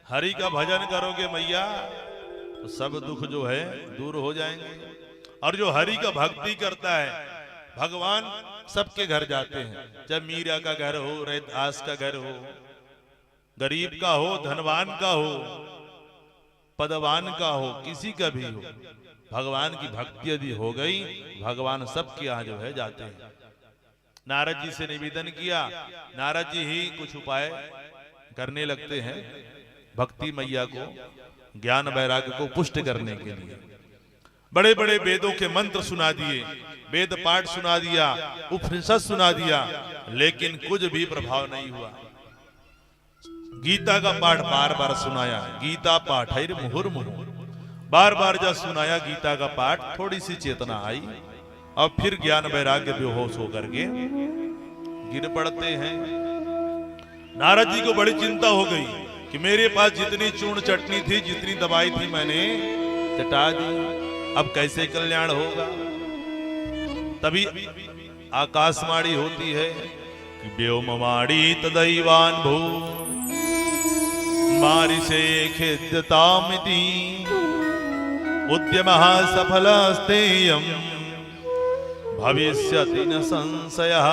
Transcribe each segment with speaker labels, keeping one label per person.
Speaker 1: हरि का भजन करोगे मैया तो सब दुख जो है दूर हो जाएंगे। और जो हरि का भक्ति करता है भगवान सबके घर जाते हैं, चाहे मीरा का घर हो, रैदास का घर हो, गरीब का हो, धनवान का हो, पदवान का हो, किसी का भी हो, भगवान की भक्ति यदि हो गई भगवान सबके यहाँ जो है जाते हैं। नारद जी से निवेदन किया, नारद जी ही कुछ उपाय करने लगते हैं भक्ति मैया को ज्ञान वैराग्य को पुष्ट करने के लिए। बड़े बड़े वेदों के मंत्र सुना दिए, वेद पाठ सुना दिया, उपनिषद सुना दिया, लेकिन कुछ भी प्रभाव नहीं हुआ। गीता का पाठ बार बार सुनाया, गीता पाठ है मुहुर्मुहु, बार बार जब सुनाया गीता का पाठ थोड़ी सी चेतना आई और फिर ज्ञान वैराग्य बेहोश होकर के गिर पड़ते हैं। नारद जी को बड़ी चिंता हो गई कि मेरे पास जितनी चूर्ण चटनी थी, जितनी दवाई थी मैंने चटा दी, अब कैसे कल्याण होगा। तभी आकाशवाणी होती है कि व्योमवाणी तदैवान भू मारिषे खेद्यतामिति उद्यमः सफलस्तेयं भविष्यति न संशयः।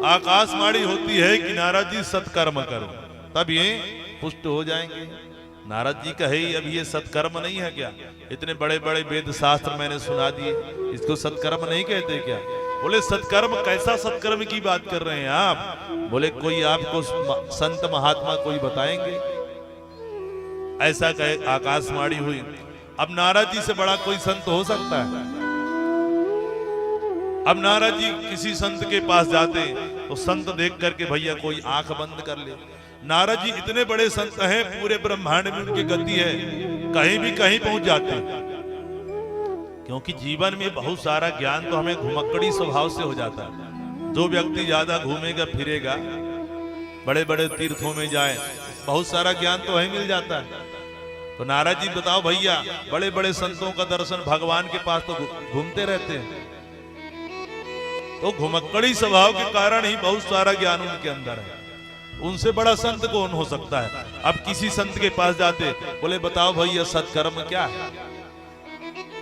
Speaker 1: आकाशवाणी होती है कि नारद जी सत्कर्म करो तब ये पुष्ट हो जाएंगे। नारद जी कहे अब ये सत्कर्म नहीं है क्या? इतने बड़े बड़े वेद शास्त्र मैंने सुना दिए, इसको सत्कर्म नहीं कहते क्या? बोले सत्कर्म, कैसा सत्कर्म की बात कर रहे हैं आप? बोले कोई आपको संत महात्मा कोई बताएंगे? ऐसा कहे आकाशवाणी हुई। अब नारद जी से बड़ा कोई संत हो सकता है? अब नारद जी किसी संत के पास जाते तो संत देख करके भैया कोई आंख बंद कर ले। नारद जी इतने बड़े संत हैं, पूरे ब्रह्मांड में उनकी गति है, कहीं भी कहीं पहुंच जाते हैं। क्योंकि जीवन में बहुत सारा ज्ञान तो हमें घुमक्कड़ी स्वभाव से हो जाता है। जो व्यक्ति ज्यादा घूमेगा फिरेगा, बड़े बड़े तीर्थों में जाए, बहुत सारा ज्ञान तो वही मिल जाता है। तो नारद जी बताओ भैया, बड़े बड़े संतों का दर्शन, भगवान के पास तो घूमते रहते हैं, तो घुमक्कड़ी स्वभाव के कारण ही बहुत सारा ज्ञान उनके अंदर है। उनसे बड़ा संत कौन हो सकता है? अब किसी संत के पास जाते, बोले बताओ भैया सत्कर्म क्या है?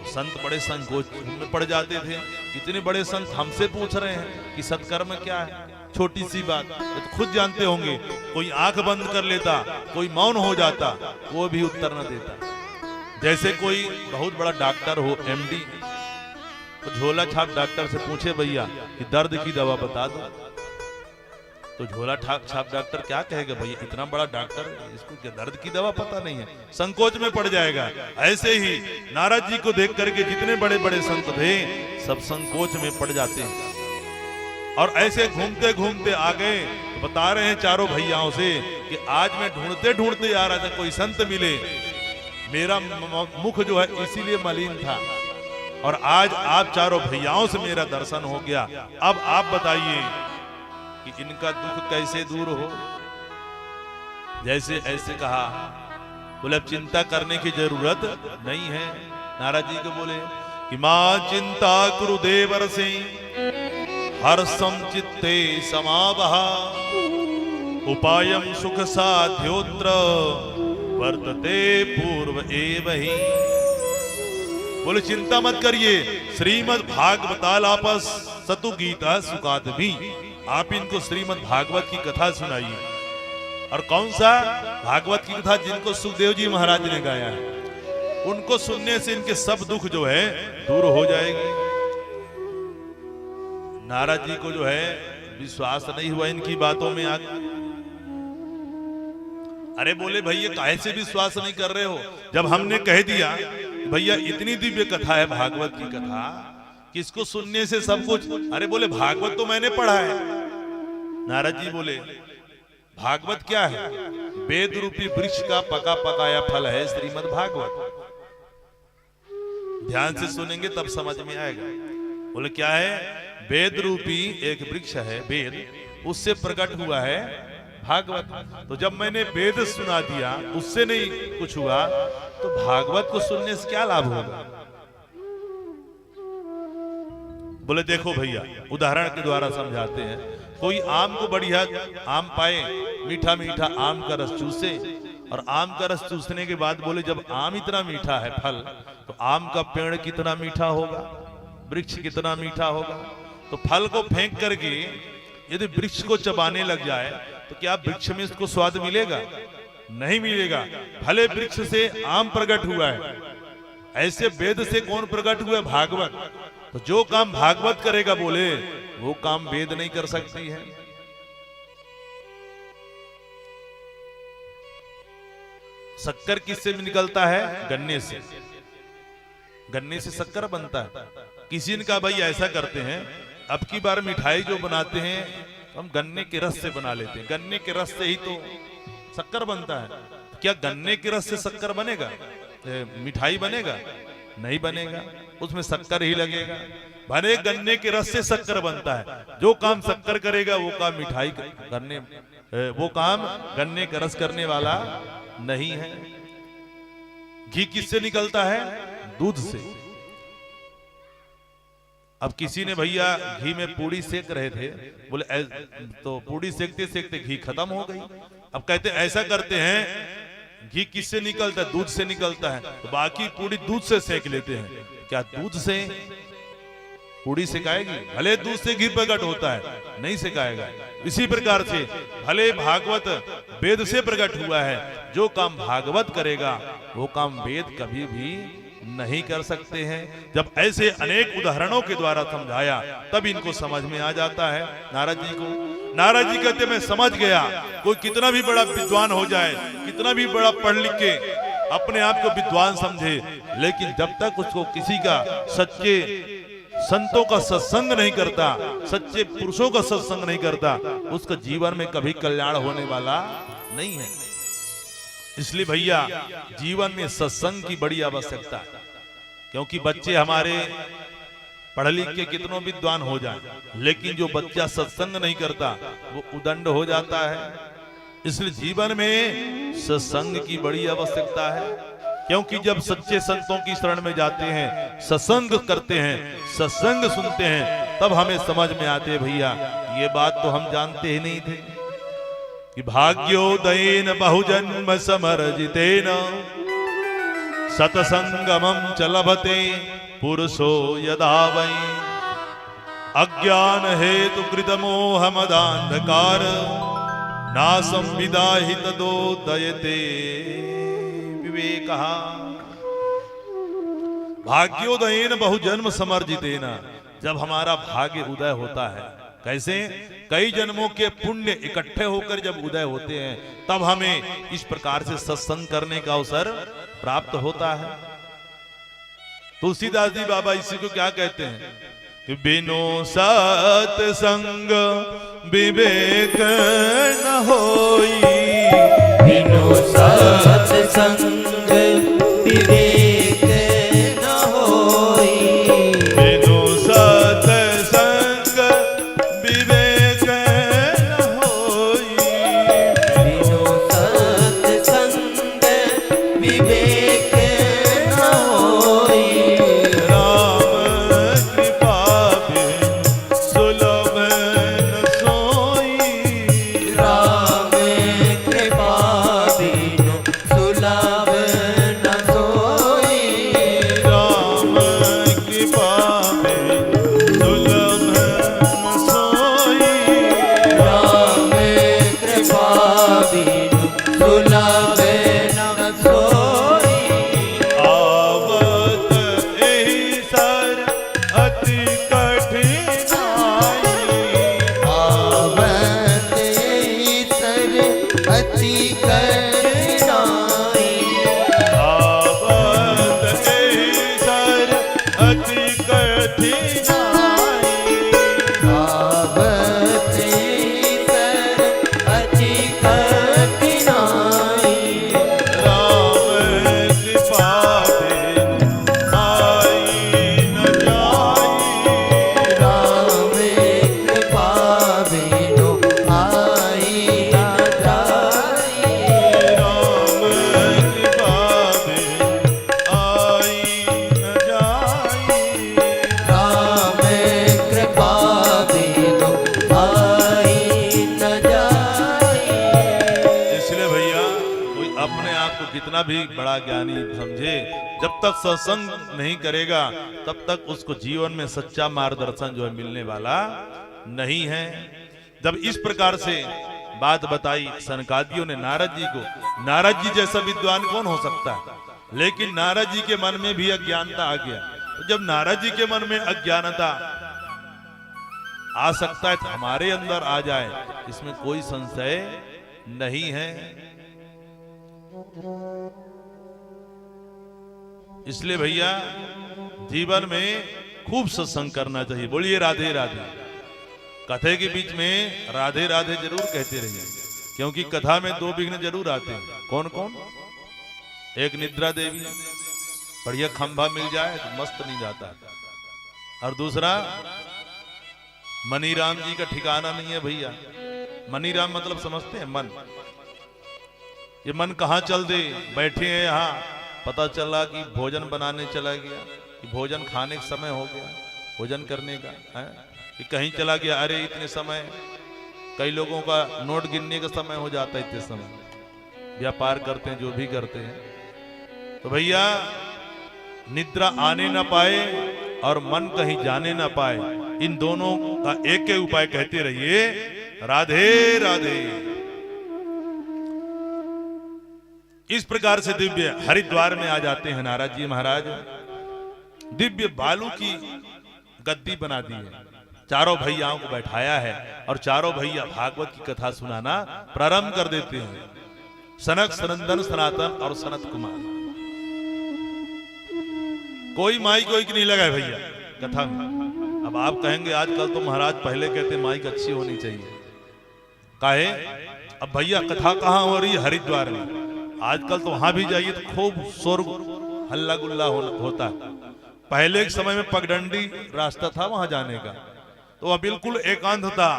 Speaker 1: संत बड़े संकोच में पड़ जाते थे। इतने बड़े संत हमसे पूछ रहे हैं कि सत्कर्म क्या है? छोटी सी बात तो खुद जानते होंगे। कोई आंख बंद कर लेता, कोई मौन हो जाता, वो भी उत्तर न देता। जैसे कोई बहुत बड़ा डॉक्टर हो, एमडी, तो झोला छाप डॉक्टर से पूछे भैया कि दर्द की दवा बता दो, तो झोला छाप डॉक्टर क्या कहेगा? भैया इतना बड़ा डॉक्टर, इसको क्या दर्द की दवा पता नहीं है? संकोच में पड़ जाएगा। ऐसे ही नारद जी को देख करके जितने बड़े बड़े संत थे सब संकोच में पड़ जाते हैं। और ऐसे घूमते घूमते आ गए, तो बता रहे हैं चारों भैयाओं से कि आज मैं ढूंढते ढूंढते आ रहा था, कोई संत मिले, मेरा मुख जो है इसीलिए मलिन था, और आज आप चारों भैयाओं से मेरा दर्शन हो गया। अब आप बताइए कि इनका दुख कैसे दूर हो? जैसे ऐसे कहा। बोले अब चिंता करने की जरूरत नहीं है। नारद जी को बोले कि मां चिंता कुरु देवर से हर्षम चित्ते समावहा उपायम सुख साध्योत्र वर्तते पूर्व एव ही। बोले चिंता मत करिए, श्रीमद् भागवतालापस सतु गीता सुकात भी, आप इनको श्रीमद् भागवत की कथा सुनाइए। और कौन सा भागवत की कथा? जिनको सुखदेव जी महाराज ने गाया है, उनको सुनने से इनके सब दुख जो है दूर हो जाएंगे। नारद जी को जो है विश्वास नहीं हुआ इनकी बातों में आगे। अरे बोले भैया काहे से विश्वास नहीं कर रहे हो? जब हमने कह दिया भैया इतनी दिव्य कथा है भागवत की कथा, किसको सुनने से सब कुछ। अरे बोले भागवत तो मैंने पढ़ा है। नारद जी बोले भागवत क्या है? वेद रूपी वृक्ष का पका पकाया फल है श्रीमद् भागवत। ध्यान से सुनेंगे तब समझ में आएगा। बोले क्या है? वेद रूपी एक वृक्ष है, वेद, उससे प्रकट हुआ है भागवत। तो जब मैंने वेद सुना दिया उससे नहीं कुछ हुआ, तो भागवत को सुनने से क्या लाभ होगा? बोले देखो भैया, उदाहरण के द्वारा समझाते हैं। कोई आम को बढ़िया आम पाए, मीठा मीठा आम का रस चूसे, और आम का रस चूसने के बाद बोले जब आम इतना मीठा है फल, तो आम का पेड़ कितना मीठा होगा, वृक्ष कितना मीठा होगा। तो फल को फेंक करके यदि वृक्ष को चबाने लग जाए तो क्या वृक्ष में इसको स्वाद मिलेगा? नहीं मिलेगा। भले वृक्ष से आम प्रकट हुआ है, ऐसे वेद से कौन प्रकट हुआ है? भागवत। तो जो काम भागवत करेगा बोले वो काम वेद नहीं कर सकती है। शक्कर किससे निकलता है? गन्ने से। गन्ने से शक्कर बनता है। किसी ने कहा भाई ऐसा करते हैं, अब की बार मिठाई जो बनाते हैं हम गन्ने के रस से बना लेते हैं, गन्ने के रस से ही तो शक्कर बनता है। क्या गन्ने के रस से शक्कर बनेगा? मिठाई बनेगा? नहीं बनेगा, उसमें शक्कर ही लगेगा। भले गन्ने के रस से शक्कर बनता है, जो काम शक्कर करेगा वो काम मिठाई करने, वो काम गन्ने का रस करने वाला नहीं है। घी किससे निकलता है? दूध से। अब किसी ने भैया घी में पूड़ी सेक रहे थे, बोले तो पूड़ी सेकते सेकते घी खत्म हो गई। अब कहते ऐसा करते हैं, घी किससे निकलता है? दूध से निकलता है, तो बाकी पूड़ी दूध से सेक लेते हैं। क्या दूध से पूड़ी सिकाएगी? भले दूध से घी प्रकट होता है, नहीं सिकाएगा। इसी प्रकार से भले भागवत वेद से प्रकट हुआ है, जो काम भागवत करेगा वो काम वेद कभी भी नहीं कर सकते हैं। जब ऐसे अनेक उदाहरणों के द्वारा समझाया तब इनको समझ में आ जाता है नारद जी को। नारद जी कहते मैं समझ गया, कोई कितना भी बड़ा विद्वान हो जाए, कितना भी बड़ा पढ़ लिख के अपने आप को विद्वान समझे, लेकिन जब तक उसको किसी का सच्चे संतों का सत्संग नहीं करता, सच्चे पुरुषों का सत्संग नहीं करता, उसका जीवन में कभी कल्याण होने वाला नहीं है। इसलिए भैया जीवन में सत्संग की बड़ी आवश्यकता है, क्योंकि बच्चे हमारे पढ़ लिख के कितनों विद्वान हो जाए, लेकिन जो बच्चा सत्संग नहीं करता वो उदंड हो जाता है। इसलिए जीवन में सत्संग की बड़ी आवश्यकता है, क्योंकि जब सच्चे संतों की शरण में जाते हैं, सत्संग करते हैं, सत्संग सुनते हैं, तब हमें समझ में आते भैया ये बात तो हम जानते ही नहीं थे कि भाग्योदयेन बहुजन्म समर्जितेन सतसंगमं च लभते पुरुषो यदा वै अज्ञान हेतु कृत मोह मदान्धकार नासं विदाहि तदोदयते विवेकः। भाग्योदयेन बहुजन्म समर्जितेन, जब हमारा भाग्य उदय होता है, कैसे? कई जन्मों के पुण्य इकट्ठे होकर जब उदय होते हैं, तब हमें इस प्रकार से सत्संग करने का अवसर प्राप्त होता है। तुलसीदास जी बाबा इसी को क्या कहते हैं कि बिनो सत्संग विवेक न होई,
Speaker 2: बिनो सत्संग विवेक न होई,
Speaker 1: बिनो सत्संग विवेक न होई,
Speaker 2: बिनो सत्संग विवेक न होई,
Speaker 1: राम कृपा बिन सुलभ न सोई,
Speaker 2: राम कृपा बिनु सुलभ न सोई,
Speaker 1: राम कृपा बिन सुलभ न सोई,
Speaker 2: राम कृपा बिनु सुलभ न सोई,
Speaker 1: आवत एहि सर अति कठिनाई,
Speaker 2: आवत सर अति कठिनाई,
Speaker 1: आवत एहि सर अति कठिनाई,
Speaker 2: आवत सर अति कठिनाई,
Speaker 1: राम कृपा बिन आई न जाई,
Speaker 2: राम कृपा बिनु आई न जाई,
Speaker 1: अपने आप को कितना भी बड़ा ज्ञानी समझे, जब तक सत्संग नहीं करेगा तब तक उसको जीवन में सच्चा मार्गदर्शन जो है मिलने वाला नहीं है। जब इस प्रकार से बात बताई सनकादियों ने नारद जी को, नारद जी जैसा विद्वान कौन हो सकता है, लेकिन नारद जी के मन में भी अज्ञानता आ गया। तो जब नारद जी के मन में अज्ञानता आ सकता है तो हमारे अंदर आ जाए, इसमें कोई संशय नहीं है। इसलिए भैया जीवन में खूब सत्संग करना चाहिए। बोलिए राधे राधे। कथे के बीच में राधे राधे जरूर कहते रहिए, क्योंकि कथा में दो विघ्न जरूर आते हैं। कौन कौन? एक निद्रा देवी, बढ़िया खंभा मिल जाए तो मस्त नहीं जाता, और दूसरा मनीराम जी का ठिकाना नहीं है भैया। मनीराम मतलब समझते हैं मन। ये मन कहाँ चल दे, बैठे हैं यहाँ, पता चला कि भोजन बनाने चला गया, कि भोजन खाने का समय हो गया, भोजन करने का है, कि कहीं चला गया, अरे इतने समय, कई लोगों का नोट गिनने का समय हो जाता है इतने समय, व्यापार करते हैं जो भी करते हैं। तो भैया निद्रा आने ना पाए और मन कहीं जाने ना पाए, इन दोनों का एक ही उपाय कहते रहिए, राधे राधे। इस प्रकार से दिव्य हरिद्वार में आ जाते हैं नारद जी महाराज। दिव्य बालू की गद्दी बना दी है, चारों भैयाओं को बैठाया है और चारों भैया भागवत की कथा सुनाना प्रारंभ कर देते हैं। सनक, सनंदन, सनातन और सनत कुमार, कोई माइक कोई नहीं लगा है भैया कथा में। अब आप कहेंगे आजकल तो महाराज पहले कहते माइक अच्छी होनी चाहिए, काहे? अब भैया कथा कहाँ हो रही है? हरिद्वार में। आजकल तो वहां भी जाइए तो खूब शोर हल्ला गुल्ला होता है। पहले के समय में पगडंडी रास्ता था वहां जाने का, तो वह बिल्कुल एकांत था,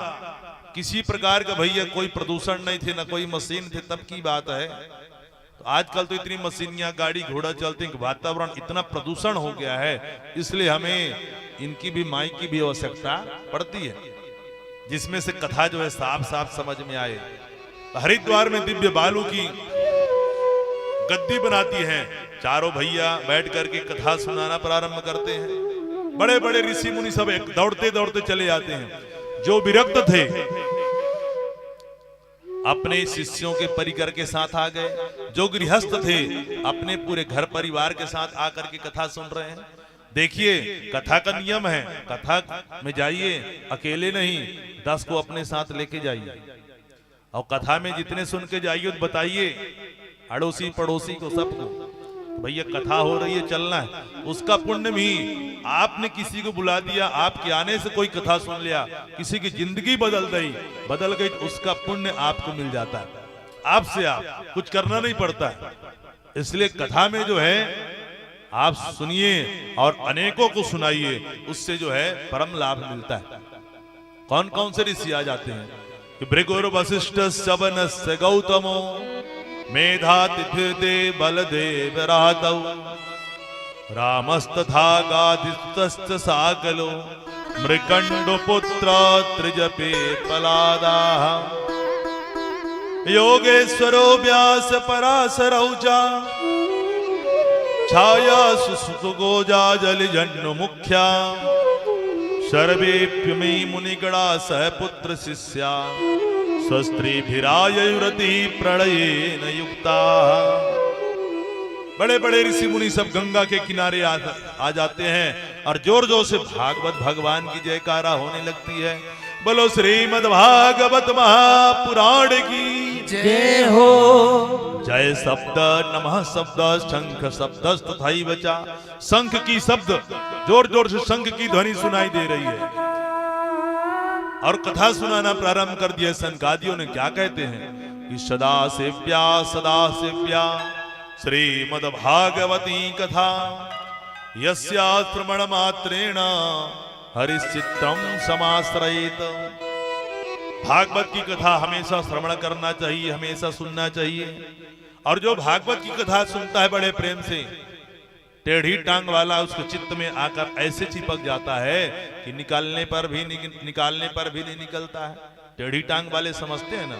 Speaker 1: किसी प्रकार का भैया कोई प्रदूषण नहीं थे, ना कोई मशीन थे, तब की बात है। तो आजकल तो इतनी मशीनियां, गाड़ी घोड़ा चलते हैं, वातावरण इतना प्रदूषण हो गया है, इसलिए हमें इनकी भी माइक की भी आवश्यकता पड़ती है, जिसमें से कथा जो है साफ साफ समझ में आए। तो हरिद्वार में दिव्य बालू की गद्दी बनाती हैं, चारों भैया बैठ करके कथा सुनाना प्रारंभ करते हैं। बड़े बड़े ऋषि मुनि सब दौड़ते दौड़ते चले जाते हैं। जो विरक्त थे अपने शिष्यों के परिकर के साथ आ गए, जो गृहस्थ थे अपने पूरे घर परिवार के साथ आकर के कथा सुन रहे हैं। देखिए कथा का नियम है, कथा में जाइए अकेले नहीं, 10 को अपने साथ लेके जाइए, और कथा में जितने सुन के जाइए तो बताइए अड़ोसी पड़ोसी को, सबको। तो भैया कथा हो रही है, चलना है, उसका पुण्य भी, आपने किसी को बुला दिया, आपके आने से कोई कथा सुन लिया, किसी की जिंदगी बदल गई तो उसका पुण्य आपको मिल जाता है। आपसे आप कुछ करना नहीं पड़ता है। इसलिए कथा में जो है आप सुनिए और अनेकों को सुनाइए, उससे जो है परम लाभ मिलता है। कौन कौन से ऋषि आ जाते हैं कि भृगुर वशिष्ठ शबनस्य गौतमो मेधातिथिर्दे बलदेव रातौ रामस्तथा गाधिस्तश्च साकलो मृकंडो पुत्र त्रिजपे पलादाः योगेश्वरो व्यास पराशरौ च छाया सुसुगोजा जलिजन्नु मुख्या सर्वेप्यमे मुनिगणा सह पुत्र शिष्या स्वस्त्रीभिरायुरति प्रणयेन युक्ता। बड़े बड़े ऋषि मुनि सब गंगा के किनारे आ जाते हैं और जोर जोर से भागवत भगवान की जयकारा होने लगती है। बोलो श्रीमद् भागवत महापुराण की
Speaker 2: जय हो।
Speaker 1: जय शब्द नमः शब्द शंख शब्द तथैव च, शंख की शब्द, जोर जोर से शंख की ध्वनि सुनाई दे रही है और कथा सुनाना प्रारंभ कर दिया। सनकादियों ने क्या कहते हैं कि सदा सेव्या श्रीमद् भागवती कथा यस्या श्रवण मात्रेण हरिश्चित्रम समाश्रयेत। भागवत की कथा हमेशा श्रवण करना चाहिए, हमेशा सुनना चाहिए। और जो भागवत की कथा सुनता है बड़े प्रेम से, टेढ़ी टांग वाला उसके चित्त में आकर ऐसे चिपक जाता है कि निकालने पर भी नहीं निकलता है। टेढ़ी टांग वाले समझते हैं ना,